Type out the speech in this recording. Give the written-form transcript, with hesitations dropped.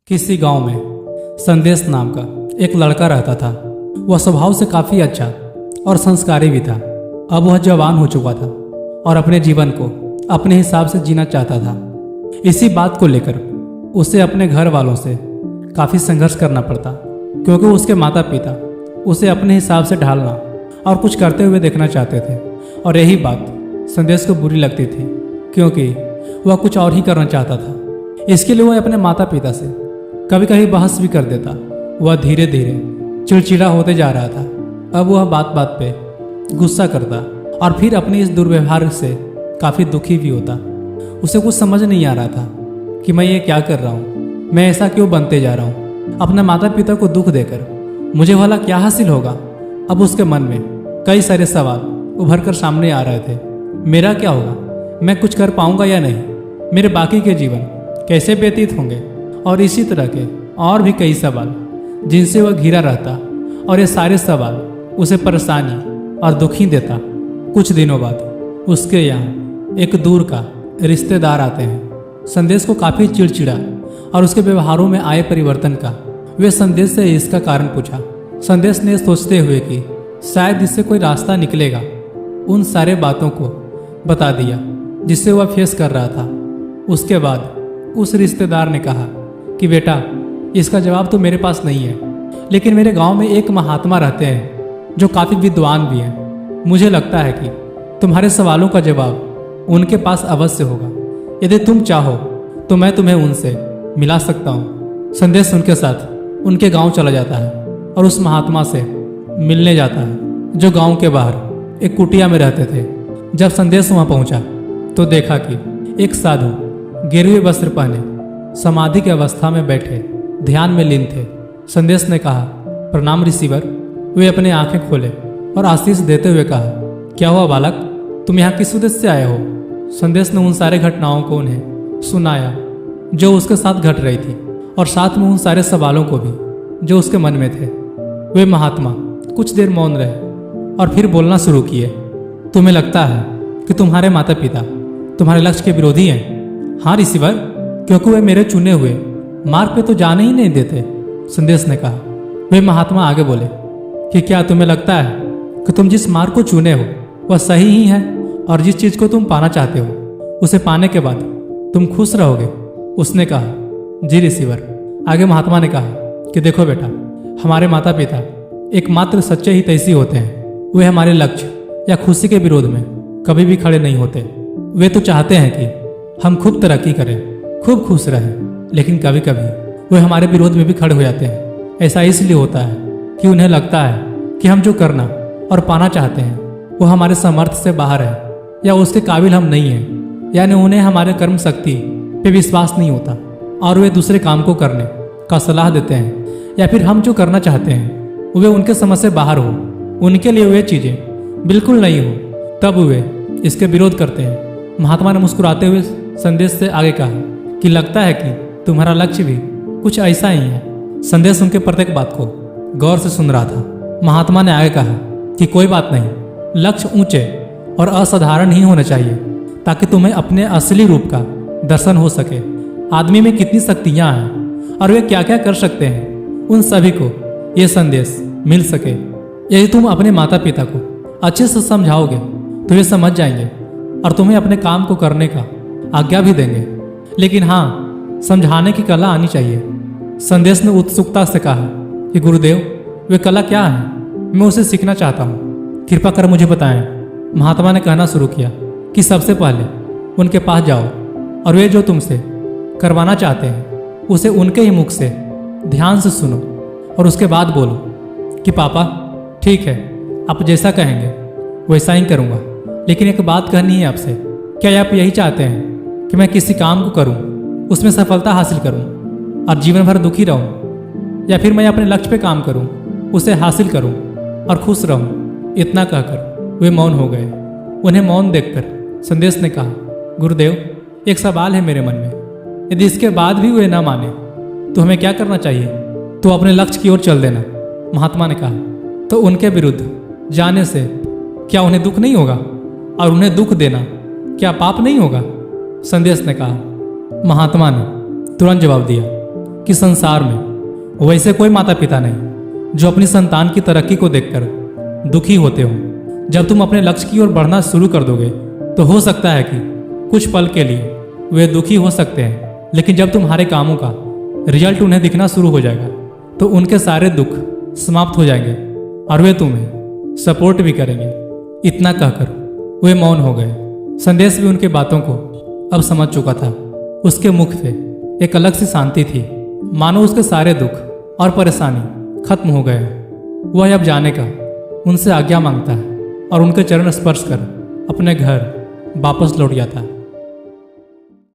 किसी गांव में संदेश नाम का एक लड़का रहता था। वह स्वभाव से काफ़ी अच्छा और संस्कारी भी था। अब वह जवान हो चुका था और अपने जीवन को अपने हिसाब से जीना चाहता था। इसी बात को लेकर उसे अपने घर वालों से काफ़ी संघर्ष करना पड़ता, क्योंकि उसके माता पिता उसे अपने हिसाब से ढालना और कुछ करते हुए देखना चाहते थे। और यही बात संदेश को बुरी लगती थी, क्योंकि वह कुछ और ही करना चाहता था। इसके लिए वह अपने माता पिता से कभी कभी बहस भी कर देता। वह धीरे धीरे चिड़चिड़ा होते जा रहा था। अब वह बात बात पे गुस्सा करता और फिर अपने इस दुर्व्यवहार से काफ़ी दुखी भी होता। उसे कुछ समझ नहीं आ रहा था कि मैं ये क्या कर रहा हूँ, मैं ऐसा क्यों बनते जा रहा हूँ। अपने माता पिता को दुख देकर मुझे भला क्या हासिल होगा। अब उसके मन में कई सारे सवाल उभर कर सामने आ रहे थे। मेरा क्या होगा, मैं कुछ कर पाऊंगा या नहीं, मेरे बाकी के जीवन कैसे व्यतीत होंगे, और इसी तरह के और भी कई सवाल जिनसे वह घिरा रहता। और ये सारे सवाल उसे परेशानी और दुखी देता। कुछ दिनों बाद उसके यहाँ एक दूर का रिश्तेदार आते हैं। संदेश को काफ़ी चिड़चिड़ा और उसके व्यवहारों में आए परिवर्तन का वे संदेश से इसका कारण पूछा। संदेश ने सोचते हुए कि शायद इससे कोई रास्ता निकलेगा, उन सारे बातों को बता दिया जिससे वह फेस कर रहा था। उसके बाद उस रिश्तेदार ने कहा कि बेटा, इसका जवाब तो मेरे पास नहीं है, लेकिन मेरे गांव में एक महात्मा रहते हैं जो काफ़ी विद्वान भी हैं। मुझे लगता है कि तुम्हारे सवालों का जवाब उनके पास अवश्य होगा। यदि तुम चाहो तो मैं तुम्हें उनसे मिला सकता हूँ। संदेश उनके साथ उनके गांव चला जाता है और उस महात्मा से मिलने जाता है जो गांव के बाहर एक कुटिया में रहते थे। जब संदेश वहाँ पहुँचा तो देखा कि एक साधु गेरुए वस्त्र पहने समाधि की अवस्था में बैठे ध्यान में लीन थे। संदेश ने कहा, प्रणाम ऋषिवर। वे अपने आंखें खोले और आशीष देते हुए कहा, क्या हुआ बालक, तुम यहाँ किस उद्देश्य से आए हो। संदेश ने उन सारे घटनाओं को उन्हें सुनाया जो उसके साथ घट रही थी, और साथ में उन सारे सवालों को भी जो उसके मन में थे। वे महात्मा कुछ देर मौन रहे और फिर बोलना शुरू किए। तुम्हें लगता है कि तुम्हारे माता पिता तुम्हारे लक्ष्य के विरोधी हैं। हाँ ऋषिवर, क्योंकि वे मेरे चुने हुए मार्ग पे तो जाने ही नहीं देते। संदेश ने कहा। वे महात्मा आगे बोले कि क्या तुम्हें लगता है कि तुम जिस मार्ग को चुने हो वह सही ही है, और जिस चीज को तुम पाना चाहते हो उसे पाने के बाद तुम खुश रहोगे। उसने कहा, जी ऋषिवर। आगे महात्मा ने कहा कि देखो बेटा, हमारे माता पिता एकमात्र सच्चे ही तैसी होते हैं। वे हमारे लक्ष्य या खुशी के विरोध में कभी भी खड़े नहीं होते। वे तो चाहते हैं कि हम खूब तरक्की करें, खूब खुश रहें, लेकिन कभी कभी वे हमारे विरोध में भी खड़े हो जाते हैं। ऐसा इसलिए होता है कि उन्हें लगता है कि हम जो करना और पाना चाहते हैं वो हमारे सामर्थ्य से बाहर है, या उसके काबिल हम नहीं हैं। यानी उन्हें हमारे कर्म शक्ति पे विश्वास नहीं होता और वे दूसरे काम को करने का सलाह देते हैं, या फिर हम जो करना चाहते हैं वे उनके समझ से बाहर हो, उनके लिए वे चीज़ें बिल्कुल नहीं हो, तब वे इसके विरोध करते हैं। महात्मा ने मुस्कुराते हुए संदेश से आगे कहा कि लगता है कि तुम्हारा लक्ष्य भी कुछ ऐसा ही है। संदेश उनके प्रत्येक बात को गौर से सुन रहा था। महात्मा ने आगे कहा कि कोई बात नहीं, लक्ष्य ऊंचे और असाधारण ही होने चाहिए ताकि तुम्हें अपने असली रूप का दर्शन हो सके। आदमी में कितनी शक्तियां हैं और वे क्या क्या कर सकते हैं, उन सभी को ये संदेश मिल सके। यदि तुम अपने माता पिता को अच्छे से समझाओगे तो वे समझ जाएंगे और तुम्हें अपने काम को करने का आज्ञा भी देंगे, लेकिन हाँ, समझाने की कला आनी चाहिए। संदेश ने उत्सुकता से कहा कि गुरुदेव, वे कला क्या है, मैं उसे सीखना चाहता हूँ, कृपा कर मुझे बताएं। महात्मा ने कहना शुरू किया कि सबसे पहले उनके पास जाओ और वे जो तुमसे करवाना चाहते हैं उसे उनके ही मुख से ध्यान से सुनो, और उसके बाद बोलो कि पापा ठीक है, आप जैसा कहेंगे वैसा ही करूँगा, लेकिन एक बात कहनी है आपसे। क्या आप यही चाहते हैं कि मैं किसी काम को करूं, उसमें सफलता हासिल करूं और जीवन भर दुखी रहूं, या फिर मैं अपने लक्ष्य पे काम करूं, उसे हासिल करूं और खुश रहूं। इतना कहकर वे मौन हो गए। उन्हें मौन देखकर संदेश ने कहा, गुरुदेव, एक सवाल है मेरे मन में। यदि इसके बाद भी वे ना माने तो हमें क्या करना चाहिए। तो अपने लक्ष्य की ओर चल देना। महात्मा ने कहा, तो उनके विरुद्ध जाने से क्या उन्हें दुख नहीं होगा, और उन्हें दुख देना क्या पाप नहीं होगा। संदेश ने कहा। महात्मा ने तुरंत जवाब दिया, कि संसार में वैसे कोई माता पिता नहीं जो अपनी संतान की तरक्की को देखकर दुखी होते हो। जब तुम अपने लक्ष्य की ओर बढ़ना शुरू कर दोगे तो हो सकता है कि कुछ पल के लिए वे दुखी हो सकते हैं, लेकिन जब तुम्हारे कामों का रिजल्ट उन्हें दिखना शुरू हो जाएगा तो उनके सारे दुख समाप्त हो जाएंगे और वे तुम्हें सपोर्ट भी करेंगे। इतना कहकर वे मौन हो गए। संदेश भी उनके बातों को अब समझ चुका था। उसके मुख से एक अलग सी शांति थी, मानो उसके सारे दुख और परेशानी खत्म हो गए। वह अब जाने का उनसे आज्ञा मांगता है और उनके चरण स्पर्श कर अपने घर वापस लौट जाता है।